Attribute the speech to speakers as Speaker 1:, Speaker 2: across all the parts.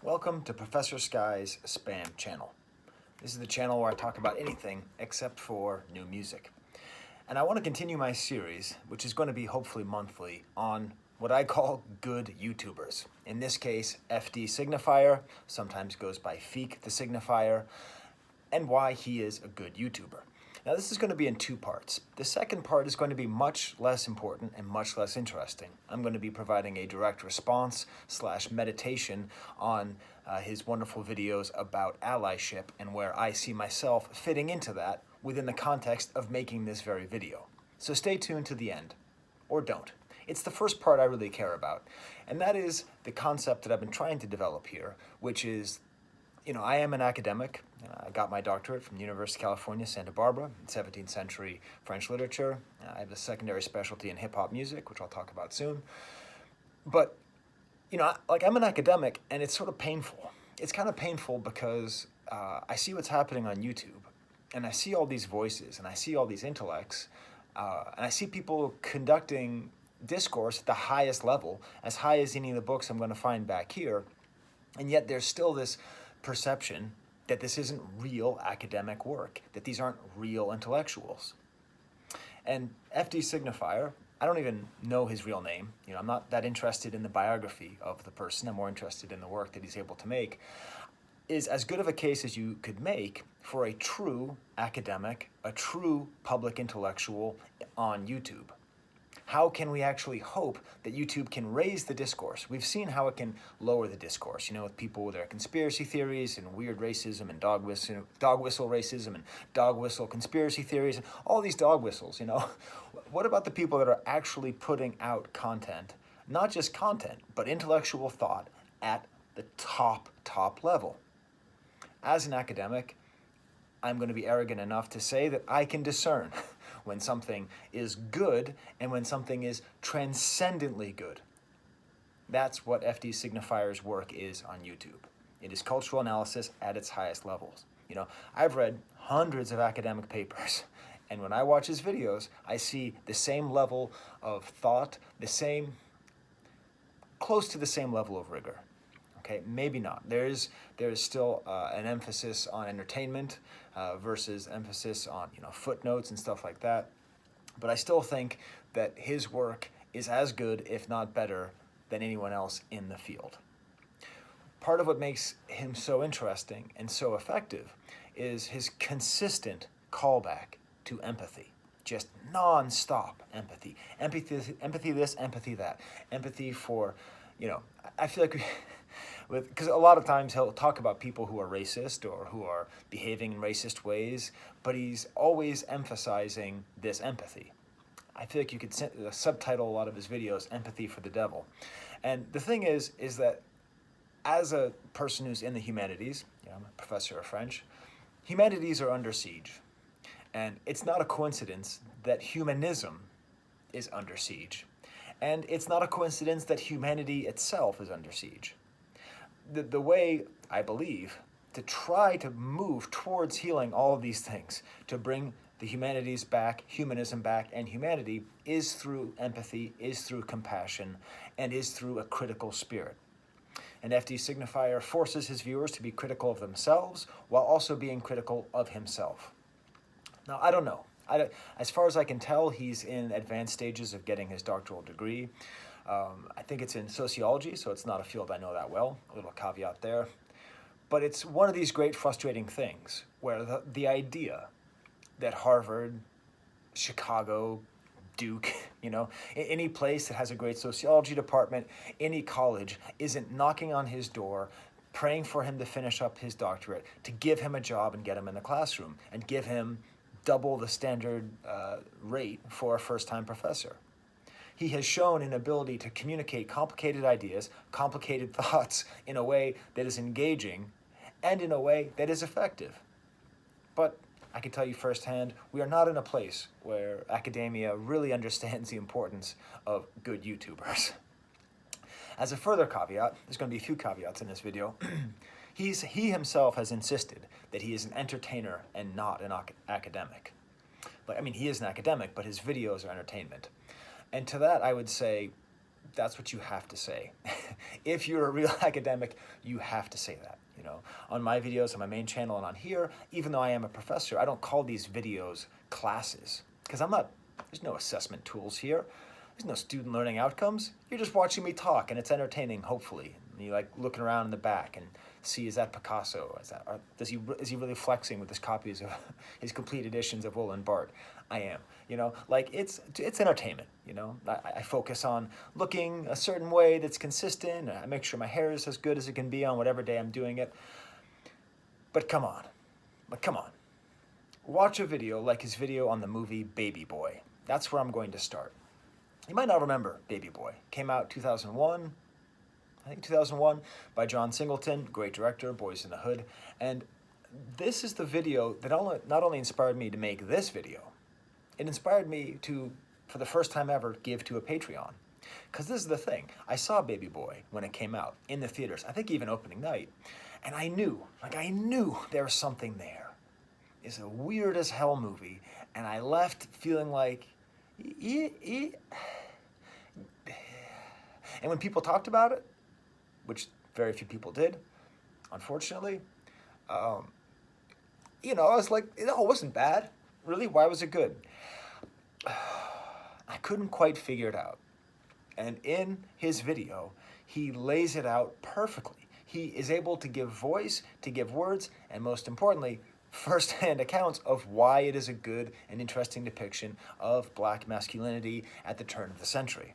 Speaker 1: Welcome to Professor Sky's Spam channel. This is the channel where I talk about anything except for new music. And I want to continue my series, which is going to be hopefully monthly, on what I call good YouTubers. In this case, FD Signifier, sometimes goes by Feek the Signifier, and why he is a good YouTuber. Now this is going to be in two parts. The second part is going to be much less important and much less interesting. I'm going to be providing a direct response / meditation on his wonderful videos about allyship and where I see myself fitting into that within the context of making this very video. So stay tuned to the end, or don't. It's the first part I really care about, and that is the concept that I've been trying to develop here, which is, I am an academic. I got my doctorate from the University of California, Santa Barbara, in 17th century French literature. I have a secondary specialty in hip-hop music, which I'll talk about soon. But, I'm an academic, and it's sort of painful. It's kind of painful because I see what's happening on YouTube, and I see all these voices, and I see all these intellects, and I see people conducting discourse at the highest level, as high as any of the books I'm going to find back here, and yet there's still this perception that this isn't real academic work, that these aren't real intellectuals. And FD Signifier, I don't even know his real name. I'm not that interested in the biography of the person. I'm more interested in the work that he's able to make, is as good of a case as you could make for a true academic, a true public intellectual on YouTube. How can we actually hope that YouTube can raise the discourse? We've seen how it can lower the discourse, with people with their conspiracy theories and weird racism and dog whistle racism and dog whistle conspiracy theories and all these dog whistles, What about the people that are actually putting out content, not just content, but intellectual thought at the top level? As an academic, I'm going to be arrogant enough to say that I can discern when something is good and when something is transcendently good. That's what FD Signifier's work is on YouTube. It is cultural analysis at its highest levels. I've read hundreds of academic papers, and when I watch his videos, I see the same level of thought, close to the same level of rigor. Okay, maybe not. There is still an emphasis on entertainment versus emphasis on footnotes and stuff like that. But I still think that his work is as good, if not better, than anyone else in the field. Part of what makes him so interesting and so effective is his consistent callback to empathy. Just non-stop empathy. Empathy this, empathy that. Empathy for, I feel like because a lot of times he'll talk about people who are racist or who are behaving in racist ways, but he's always emphasizing this empathy. I feel like you could subtitle a lot of his videos, Empathy for the Devil. And the thing is that as a person who's in the humanities, I'm a professor of French, humanities are under siege. And it's not a coincidence that humanism is under siege. And it's not a coincidence that humanity itself is under siege. The way, I believe, to try to move towards healing all of these things, to bring the humanities back, humanism back, and humanity is through empathy, is through compassion, and is through a critical spirit. And FD Signifier forces his viewers to be critical of themselves while also being critical of himself. Now, I don't know. As far as I can tell, he's in advanced stages of getting his doctoral degree. I think it's in sociology, so it's not a field I know that well. A little caveat there. But it's one of these great frustrating things where the idea that Harvard, Chicago, Duke, any place that has a great sociology department, any college, isn't knocking on his door, praying for him to finish up his doctorate, to give him a job and get him in the classroom, and give him double the standard rate for a first-time professor. He has shown an ability to communicate complicated ideas, complicated thoughts in a way that is engaging and in a way that is effective. But I can tell you firsthand, we are not in a place where academia really understands the importance of good YouTubers. As a further caveat, there's going to be a few caveats in this video, he himself has insisted that he is an entertainer and not an academic. He is an academic, but his videos are entertainment. And to that, I would say, that's what you have to say. If you're a real academic, you have to say that. You know, on my videos, on my main channel, and on here, even though I am a professor, I don't call these videos classes, because there's no assessment tools here. There's no student learning outcomes. You're just watching me talk, and it's entertaining, hopefully. And you like looking around in the back and see, is that Picasso? Is he really flexing with his copies of his complete editions of Wool and Bart? I am. You know, like it's entertainment. You know, I focus on looking a certain way that's consistent. I make sure my hair is as good as it can be on whatever day I'm doing it. But come on, watch a video like his video on the movie Baby Boy. That's where I'm going to start. You might not remember Baby Boy. Came out 2001, I think 2001, by John Singleton, great director, Boys in the Hood. And this is the video that not only inspired me to make this video, it inspired me to, for the first time ever, give to a Patreon. Because this is the thing. I saw Baby Boy when it came out in the theaters, I think even opening night. And I knew there was something there. It's a weird as hell movie. And I left feeling like, and when people talked about it, which very few people did, unfortunately, you know, I was like, it wasn't bad. Really, why was it good? I couldn't quite figure it out. And in his video, he lays it out perfectly. He is able to give voice, to give words, and most importantly, first-hand accounts of why it is a good and interesting depiction of black masculinity at the turn of the century.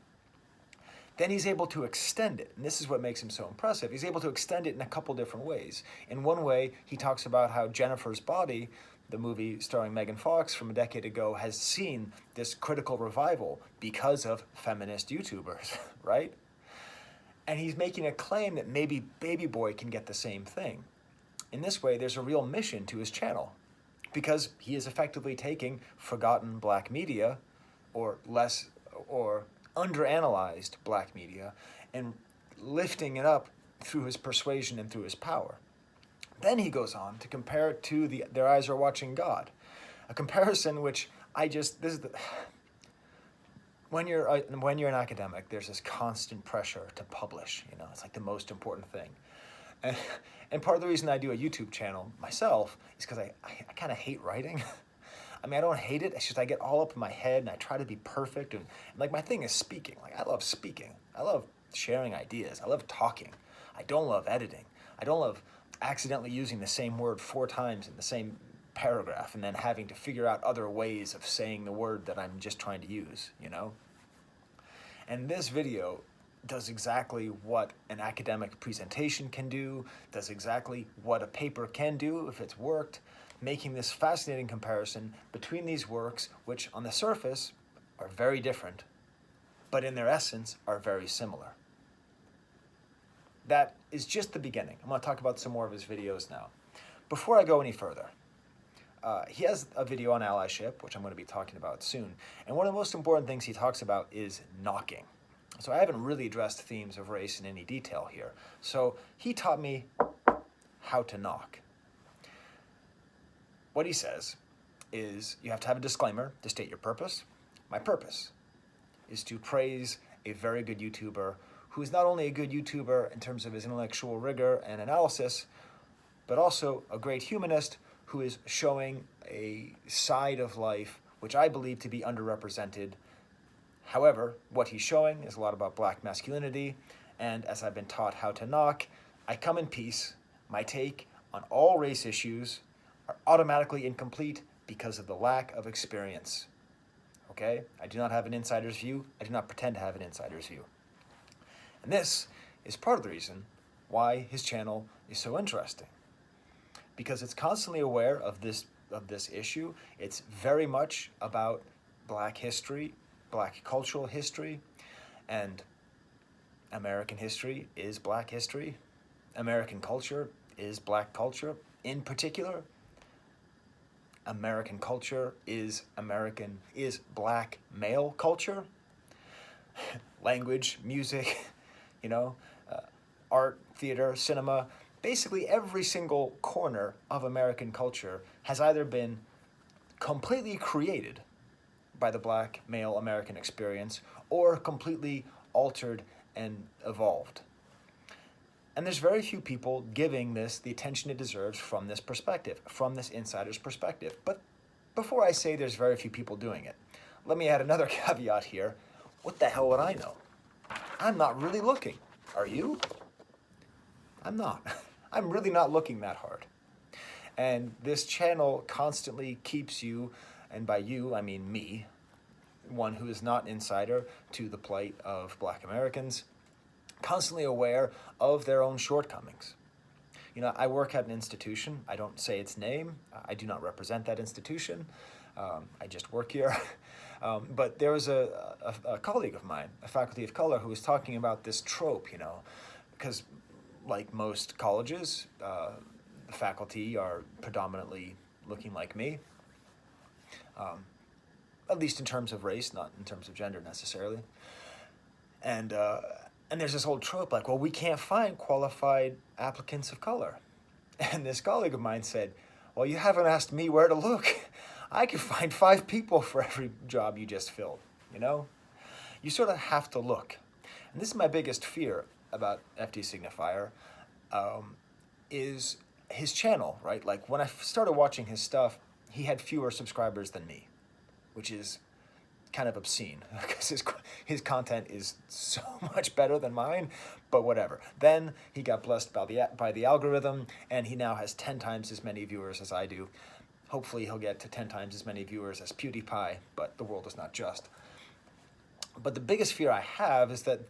Speaker 1: Then he's able to extend it, and this is what makes him so impressive. He's able to extend it in a couple different ways. In one way, he talks about how Jennifer's Body, the movie starring Megan Fox from a decade ago, has seen this critical revival because of feminist YouTubers, right? And he's making a claim that maybe Baby Boy can get the same thing. In this way, there's a real mission to his channel, because he is effectively taking forgotten black media, or underanalyzed black media, and lifting it up through his persuasion and through his power. Then he goes on to compare it to Their Eyes Are Watching God, a comparison which when you're an academic, there's this constant pressure to publish. You know, it's like the most important thing. And part of the reason I do a YouTube channel myself is because I kind of hate writing. I mean, I don't hate it. It's just I get all up in my head and I try to be perfect. And like my thing is speaking. Like I love speaking. I love sharing ideas. I love talking. I don't love editing. I don't love accidentally using the same word 4 times in the same paragraph and then having to figure out other ways of saying the word that I'm just trying to use, you know? And this video does exactly what an academic presentation can do, does exactly what a paper can do if it's worked, making this fascinating comparison between these works, which on the surface are very different, but in their essence are very similar. That is just the beginning. I'm going to talk about some more of his videos now. Before I go any further, he has a video on allyship, which I'm going to be talking about soon, and one of the most important things he talks about is knocking. So I haven't really addressed themes of race in any detail here. So he taught me how to knock. What he says is you have to have a disclaimer to state your purpose. My purpose is to praise a very good YouTuber who is not only a good YouTuber in terms of his intellectual rigor and analysis, but also a great humanist who is showing a side of life which I believe to be underrepresented. However, what he's showing is a lot about black masculinity, and as I've been taught how to knock, I come in peace. My take on all race issues are automatically incomplete because of the lack of experience. Okay? I do not have an insider's view. I do not pretend to have an insider's view. And this is part of the reason why his channel is so interesting, because it's constantly aware of this issue. It's very much about black history, black cultural history, and American history is black history. American culture is black culture. In particular, American culture is black male culture. Language, music, you know, art, theater, cinema, basically every single corner of American culture has either been completely created by the black male American experience or completely altered and evolved. And there's very few people giving this the attention it deserves from this perspective, from this insider's perspective. But before I say there's very few people doing it, let me add another caveat here. What the hell would I know? I'm not really looking. Are you? I'm not. I'm really not looking that hard. And this channel constantly keeps you, and by you, I mean me, one who is not insider to the plight of Black Americans, constantly aware of their own shortcomings. You know, I work at an institution. I don't say its name. I do not represent that institution. I just work here. But there was a colleague of mine, a faculty of color, who was talking about this trope, you know, because like most colleges, the faculty are predominantly looking like me, at least in terms of race, not in terms of gender necessarily. And there's this whole trope like, well, we can't find qualified applicants of color. And this colleague of mine said, well, you haven't asked me where to look. I could find 5 people for every job you just filled, you know? You sort of have to look. And this is my biggest fear about FD Signifier, is his channel, right? Like when I started watching his stuff, he had fewer subscribers than me, which is kind of obscene because his content is so much better than mine, but whatever. Then he got blessed by the algorithm, and he now has 10 times as many viewers as I do. Hopefully he'll get to 10 times as many viewers as PewDiePie, but the world is not just. But the biggest fear I have is that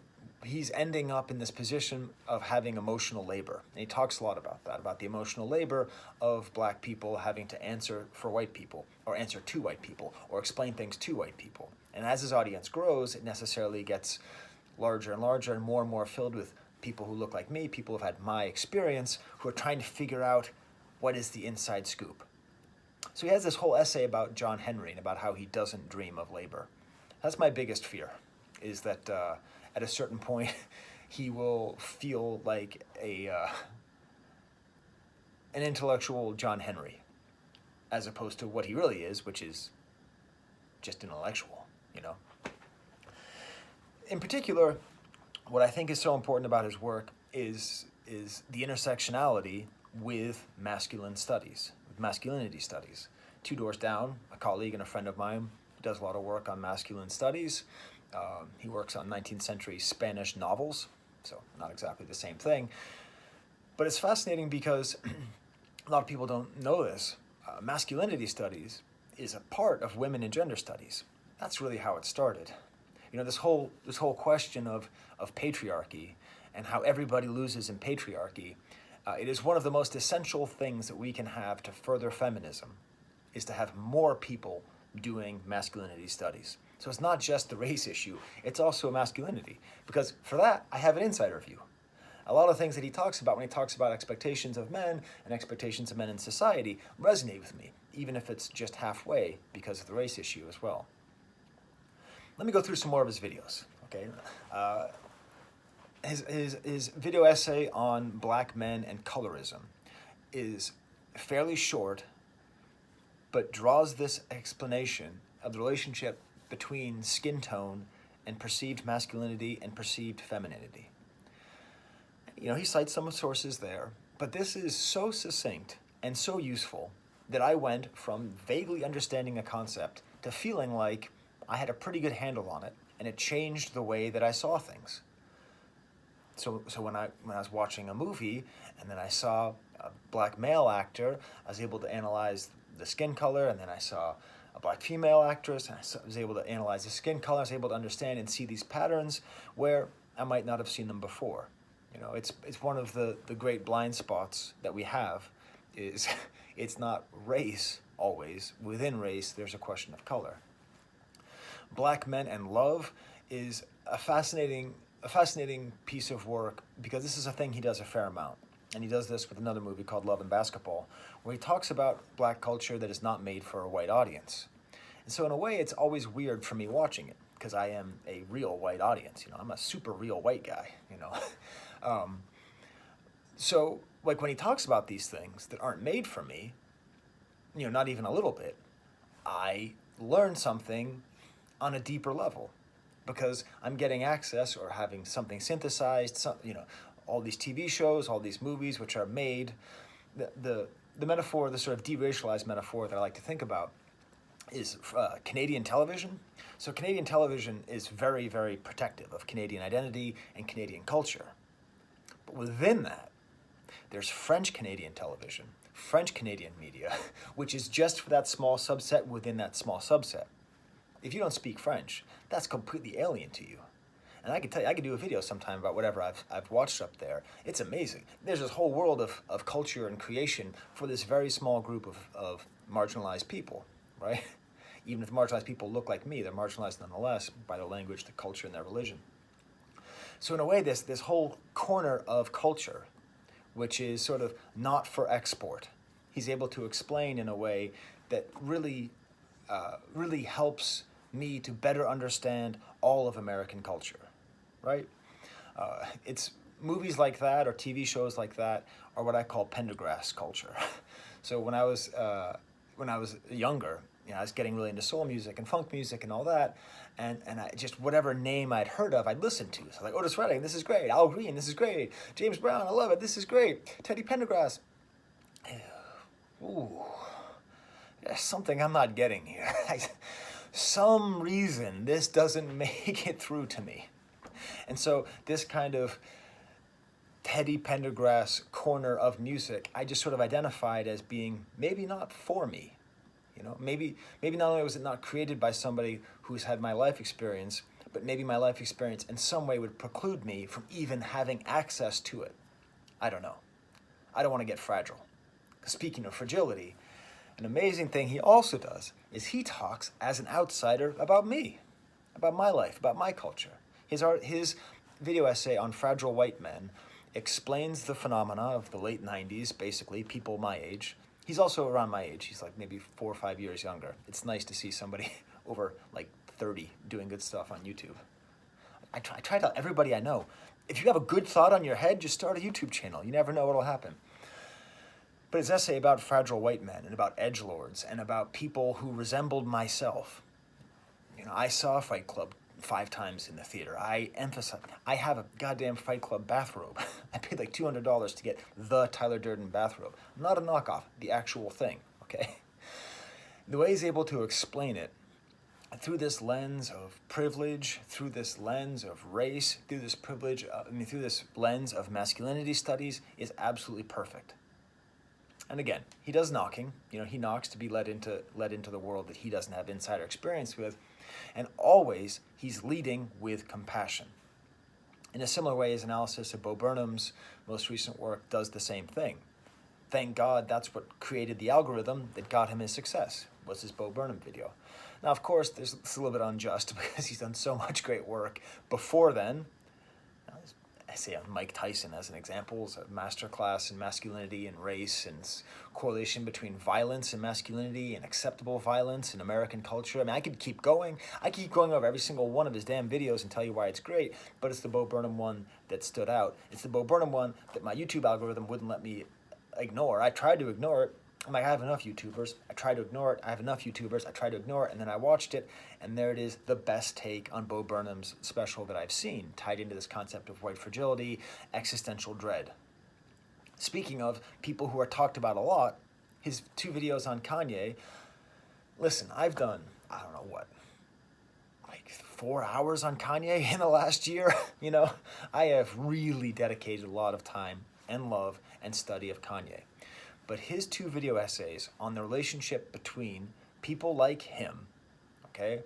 Speaker 1: he's ending up in this position of having emotional labor. And he talks a lot about that, about the emotional labor of Black people having to answer for white people, or answer to white people, or explain things to white people. And as his audience grows, it necessarily gets larger and larger and more filled with people who look like me, people who've had my experience, who are trying to figure out what is the inside scoop. So he has this whole essay about John Henry and about how he doesn't dream of labor. That's my biggest fear, is that at a certain point, he will feel like an intellectual John Henry, as opposed to what he really is, which is just intellectual, you know? In particular, what I think is so important about his work is the intersectionality with masculine studies, with masculinity studies. 2 doors down, a colleague and a friend of mine who does a lot of work on masculine studies. He works on 19th century Spanish novels, so not exactly the same thing. But it's fascinating because a lot of people don't know this. Masculinity studies is a part of women and gender studies. That's really how it started. You know, this whole question of patriarchy and how everybody loses in patriarchy, it is one of the most essential things that we can have to further feminism, is to have more people doing masculinity studies. So it's not just the race issue, it's also a masculinity. Because for that, I have an insider view. A lot of things that he talks about when he talks about expectations of men and expectations of men in society resonate with me, even if it's just halfway because of the race issue as well. Let me go through some more of his videos, okay? His video essay on Black men and colorism is fairly short, but draws this explanation of the relationship between skin tone and perceived masculinity and perceived femininity. You know, he cites some sources there, but this is so succinct and so useful that I went from vaguely understanding a concept to feeling like I had a pretty good handle on it, and it changed the way that I saw things. So when I was watching a movie and then I saw a Black male actor, I was able to analyze the skin color, and then I saw a Black female actress, and I was able to analyze the skin color. I was able to understand and see these patterns where I might not have seen them before. You know, it's one of the great blind spots that we have, is it's not race always. Within race, there's a question of color. Black Men and Love is a fascinating piece of work, because this is a thing he does a fair amount. And he does this with another movie called Love and Basketball, where he talks about Black culture that is not made for a white audience. And so in a way, it's always weird for me watching it, because I am a real white audience. You know, I'm a super real white guy, you know. So like when he talks about these things that aren't made for me, you know, not even a little bit, I learn something on a deeper level. because I'm getting access or having something synthesized, all these TV shows, all these movies which are made. The metaphor, the sort of deracialized metaphor that I like to think about is Canadian television. So Canadian television is very, very protective of Canadian identity and Canadian culture. But within that, there's French Canadian television, French Canadian media, which is just for that small subset within that small subset. If you don't speak French, that's completely alien to you. And I can tell you, I could do a video sometime about whatever I've watched up there. It's amazing. There's this whole world of culture and creation for this very small group of marginalized people, right? Even if marginalized people look like me, they're marginalized nonetheless by their language, their culture, and their religion. So in a way, this whole corner of culture, which is sort of not for export, he's able to explain in a way that really helps me to better understand all of American culture, right? It's movies like that or TV shows like that are what I call Pendergrass culture. So when I was younger, I was getting really into soul music and funk music and all that, and I just, whatever name I'd heard of, I'd listen to. So like Otis Redding, this is great. Al Green, this is great. James Brown, I love it. This is great. Teddy Pendergrass. Ooh, there's something I'm not getting here. Some reason this doesn't make it through to me. And so this kind of Teddy Pendergrass corner of music, I just sort of identified as being maybe not for me. Maybe not only was it not created by somebody who's had my life experience, but maybe my life experience in some way would preclude me from even having access to it. I don't know. I don't want to get fragile. Speaking of fragility, an amazing thing he also does is he talks as an outsider about me, about my life, about my culture. His video essay on fragile white men explains the phenomena of the late 90s, basically, people my age. He's also around my age. He's like maybe 4 or 5 years younger. It's nice to see somebody over like 30 doing good stuff on YouTube. I try to tell everybody I know, if you have a good thought on your head, just start a YouTube channel. You never know what'll happen. But his essay about fragile white men and about edgelords and about people who resembled myself. I saw Fight Club 5 times in the theater. I have a goddamn Fight Club bathrobe. I paid like $200 to get the Tyler Durden bathrobe. Not a knockoff, the actual thing, okay? The way he's able to explain it through this lens of privilege, through this lens of race, through this lens of masculinity studies is absolutely perfect. And again, he does knocking. He knocks to be led into the world that he doesn't have insider experience with. And always, he's leading with compassion. In a similar way, his analysis of Bo Burnham's most recent work does the same thing. Thank God that's what created the algorithm that got him his success, was his Bo Burnham video. Now, of course, it's a little bit unjust because he's done so much great work before then. I say on Mike Tyson as an example, as a masterclass in masculinity and race and correlation between violence and masculinity and acceptable violence in American culture. I mean, I could keep going. I keep going over every single one of his damn videos and tell you why it's great, but it's the Bo Burnham one that stood out. It's the Bo Burnham one that my YouTube algorithm wouldn't let me ignore. I tried to ignore it. I'm like, I have enough YouTubers. I tried to ignore it. I have enough YouTubers. I tried to ignore it, and then I watched it, and there it is, the best take on Bo Burnham's special that I've seen, tied into this concept of white fragility, existential dread. Speaking of people who are talked about a lot, his 2 videos on Kanye, listen, I've done, I don't know what, like 4 hours on Kanye in the last year. I have really dedicated a lot of time and love and study of Kanye. But his 2 video essays on the relationship between people like him, okay,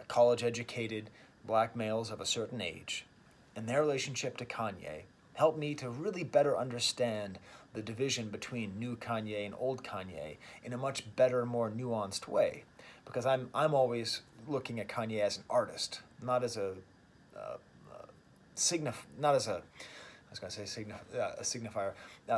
Speaker 1: college-educated black males of a certain age, and their relationship to Kanye helped me to really better understand the division between new Kanye and old Kanye in a much better, more nuanced way. Because I'm always looking at Kanye as an artist, not as a signifier,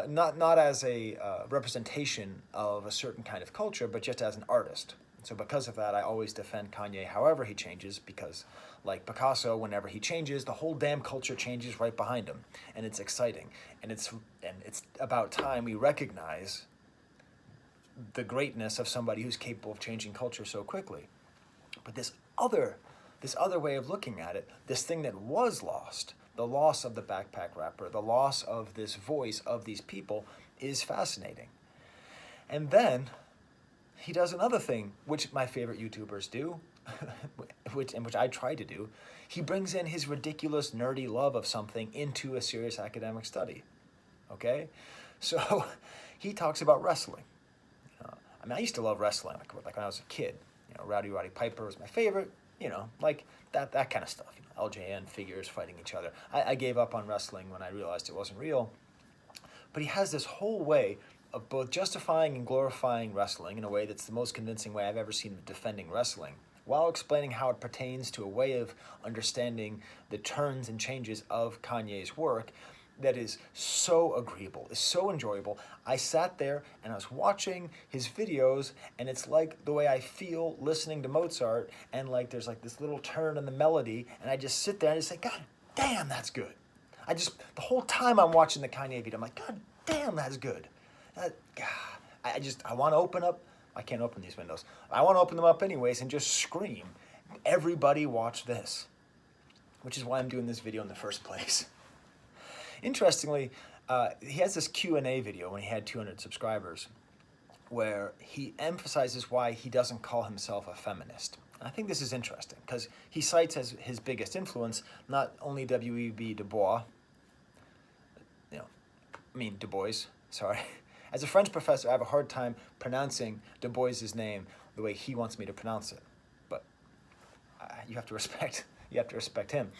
Speaker 1: not as a representation of a certain kind of culture, but just as an artist. So because of that, I always defend Kanye however he changes, because like Picasso, whenever he changes, the whole damn culture changes right behind him. And it's exciting. And it's about time we recognize the greatness of somebody who's capable of changing culture so quickly. But this other this other way of looking at it, this thing that was lost, the loss of the backpack rapper, the loss of this voice of these people, is fascinating. And then he does another thing, which my favorite YouTubers do, which I try to do. He brings in his ridiculous, nerdy love of something into a serious academic study. Okay? So he talks about wrestling. I used to love wrestling, like when I was a kid. Rowdy Roddy Piper was my favorite. Like that kind of stuff. LJN figures fighting each other. I gave up on wrestling when I realized it wasn't real. But he has this whole way of both justifying and glorifying wrestling in a way that's the most convincing way I've ever seen of defending wrestling, while explaining how it pertains to a way of understanding the turns and changes of Kanye's work that is so agreeable, is so enjoyable. I sat there and I was watching his videos, and it's like the way I feel listening to Mozart, and like there's like this little turn in the melody, and I just sit there and I just say, God damn, that's good. The whole time I'm watching the Kanye video, I'm like, God damn, that's good. I want to open up, I can't open these windows. I want to open them up anyways and just scream, everybody watch this, which is why I'm doing this video in the first place. Interestingly, he has this Q&A video when he had 200 subscribers where he emphasizes why he doesn't call himself a feminist. And I think this is interesting because he cites as his biggest influence not only W.E.B. Du Bois, Du Bois, sorry. As a French professor, I have a hard time pronouncing Du Bois's name the way he wants me to pronounce it. But you have to respect him.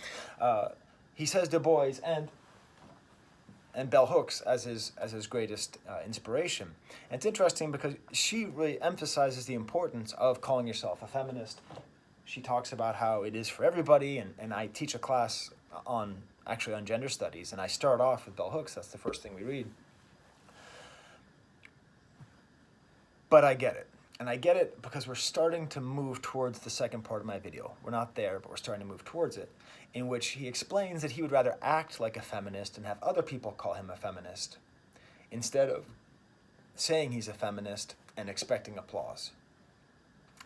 Speaker 1: He says Du Bois and Bell Hooks as his greatest inspiration. And it's interesting because she really emphasizes the importance of calling yourself a feminist. She talks about how it is for everybody, and I teach a class on gender studies, and I start off with Bell Hooks. That's the first thing we read. But I get it. And I get it because we're starting to move towards the second part of my video. We're not there, but we're starting to move towards it, in which he explains that he would rather act like a feminist and have other people call him a feminist instead of saying he's a feminist and expecting applause.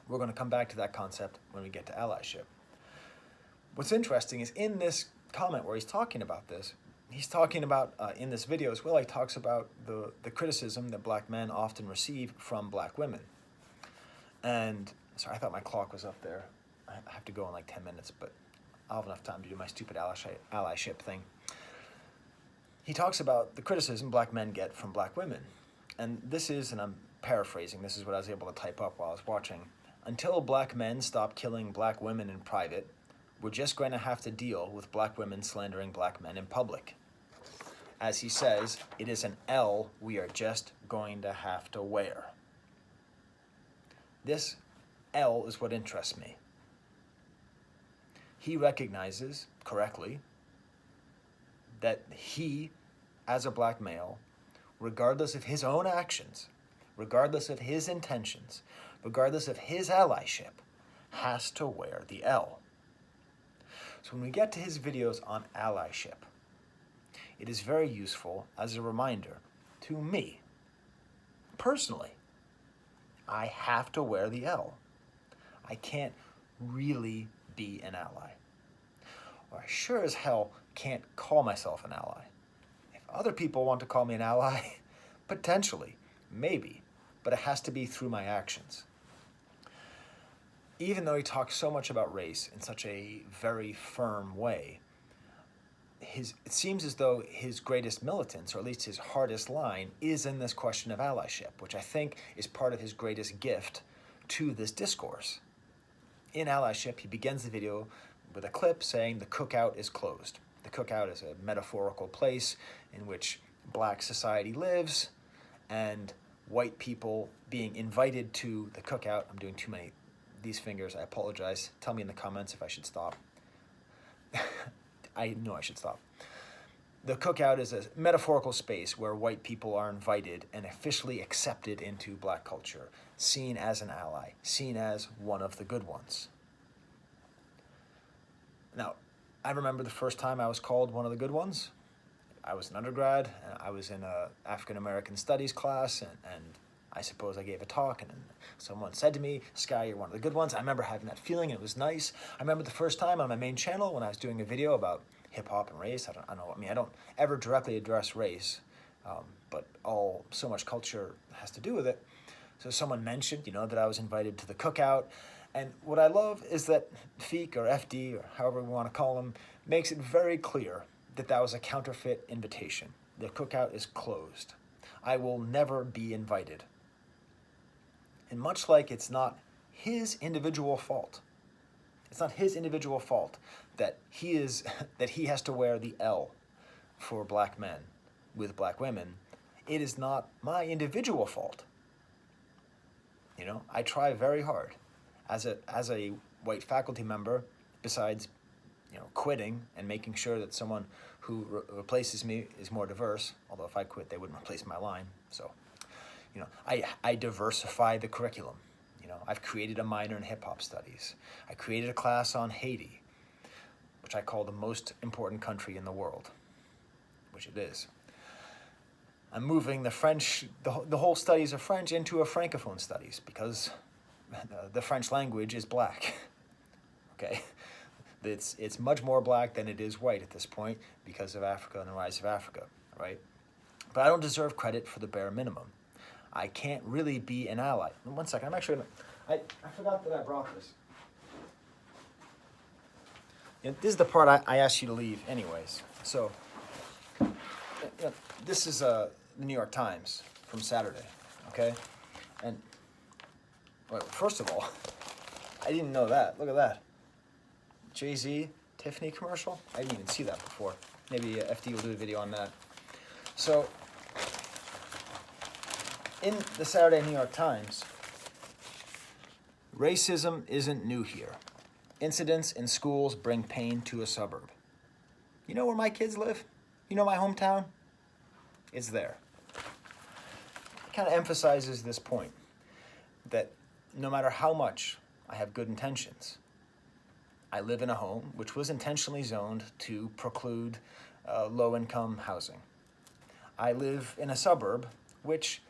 Speaker 1: We're going to come back to that concept when we get to allyship. What's interesting is in this comment where he's talking about this, he's talking about, in this video as well, he talks about the criticism that black men often receive from black women. And, sorry, I thought my clock was up there. I have to go in like 10 minutes, but I'll have enough time to do my stupid allyship thing. He talks about the criticism black men get from black women. And this is, and I'm paraphrasing, this is what I was able to type up while I was watching. Until black men stop killing black women in private, we're just going to have to deal with black women slandering black men in public. As he says, it is an L we are just going to have to wear. This L is what interests me. He recognizes, correctly, that he, as a black male, regardless of his own actions, regardless of his intentions, regardless of his allyship, has to wear the L. So when we get to his videos on allyship, it is very useful as a reminder to me, personally, I have to wear the L. I can't really be an ally. Or I sure as hell can't call myself an ally. If other people want to call me an ally, potentially, maybe, but it has to be through my actions. Even though he talks so much about race in such a very firm way, it seems as though his greatest militance, or at least his hardest line, is in this question of allyship, which I think is part of his greatest gift to this discourse. In allyship, he begins the video with a clip saying the cookout is closed. The cookout is a metaphorical place in which black society lives, and white people being invited to the cookout. I'm doing too many these fingers, I apologize. Tell me in the comments if I should stop. I know I should stop. The cookout is a metaphorical space where white people are invited and officially accepted into black culture, seen as an ally, seen as one of the good ones. Now, I remember the first time I was called one of the good ones. I was an undergrad, and I was in a African American studies class, and I suppose I gave a talk, and someone said to me, Sky, you're one of the good ones. I remember having that feeling, and it was nice. I remember the first time on my main channel when I was doing a video about hip-hop and race. I don't ever directly address race, but so much culture has to do with it. So someone mentioned, that I was invited to the cookout. And what I love is that Feek, or FD, or however we want to call him, makes it very clear that that was a counterfeit invitation. The cookout is closed. I will never be invited. And much like it's not his individual fault, it's not his individual fault that he has to wear the L for black men with black women, it is not my individual fault. I try very hard as a white faculty member, besides quitting and making sure that someone who replaces me is more diverse, although if I quit they wouldn't replace my line. So I diversify the curriculum. I've created a minor in hip-hop studies. I created a class on Haiti, which I call the most important country in the world, which it is. I'm moving the whole studies of French into a Francophone studies because the French language is black. Okay? It's much more black than it is white at this point because of Africa and the rise of Africa, right? But I don't deserve credit for the bare minimum. I can't really be an ally. One second, I'm actually gonna, I forgot that I brought this. This is the part I asked you to leave anyways. So, this is the New York Times from Saturday, okay? And, well, first of all, I didn't know that. Look at that. Jay-Z, Tiffany commercial? I didn't even see that before. Maybe FD will do a video on that. So, in the Saturday New York Times, racism isn't new here. Incidents in schools bring pain to a suburb. You know where my kids live? You know my hometown? It's there. It kind of emphasizes this point that no matter how much I have good intentions, I live in a home which was intentionally zoned to preclude low-income housing. I live in a suburb which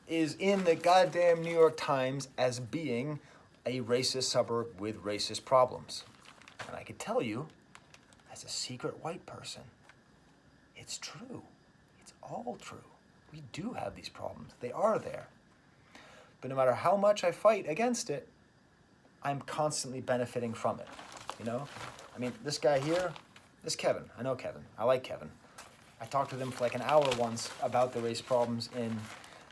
Speaker 1: is in the goddamn New York Times as being a racist suburb with racist problems. And I can tell you, as a secret white person, it's true. It's all true. We do have these problems. They are there. But no matter how much I fight against it, I'm constantly benefiting from it. I mean, this guy here, this Kevin. I know Kevin. I like Kevin. I talked with him for like an hour once about the race problems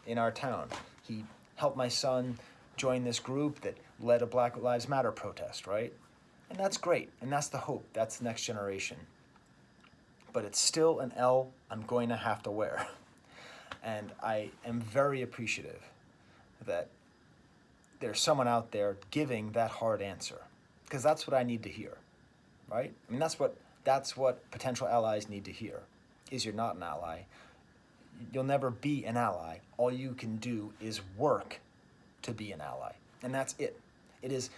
Speaker 1: in our town. He helped my son join this group that led a Black Lives Matter protest, right? And that's great. And that's the hope. That's the next generation. But it's still an L I'm going to have to wear. And I am very appreciative that there's someone out there giving that hard answer. Because that's what I need to hear, right? I mean, that's what potential allies need to hear, is you're not an ally. You'll never be an ally. All you can do is work to be an ally. And that's it. It is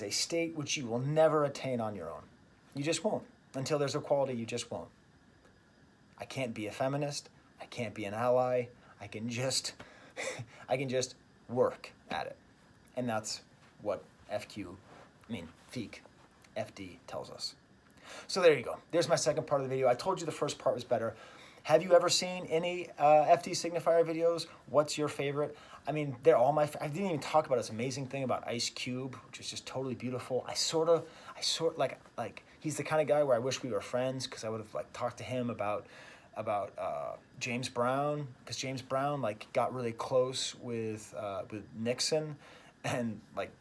Speaker 1: a state which you will never attain on your own. You just won't. Until there's equality, you just won't. I can't be a feminist. I can't be an ally. I can just work at it. And that's what Feek, FD tells us. So there you go. There's my second part of the video. I told you the first part was better. Have you ever seen any FD Signifier videos? What's your favorite? I mean, they're all my I didn't even talk about this amazing thing about Ice Cube, which is just totally beautiful. I sort of like he's the kind of guy where I wish we were friends, because I would have like talked to him about James Brown, because James Brown like got really close with Nixon, and like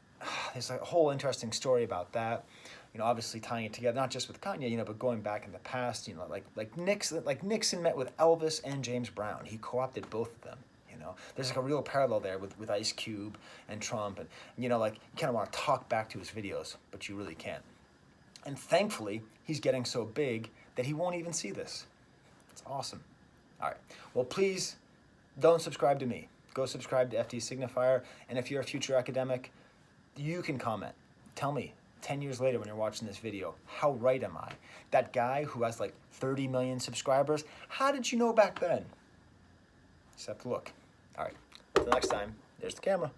Speaker 1: there's a whole interesting story about that. Obviously tying it together, not just with Kanye, but going back in the past, like Nixon met with Elvis and James Brown. He co-opted both of them, There's like a real parallel there with Ice Cube and Trump, and, you kind of want to talk back to his videos, but you really can't. And thankfully, he's getting so big that he won't even see this. It's awesome. All right. Well, please don't subscribe to me. Go subscribe to FD Signifier, and if you're a future academic, you can comment. Tell me, 10 years later when you're watching this video, how right am I? That guy who has like 30 million subscribers, how did you know back then? Just have to look. All right, until next time, there's the camera.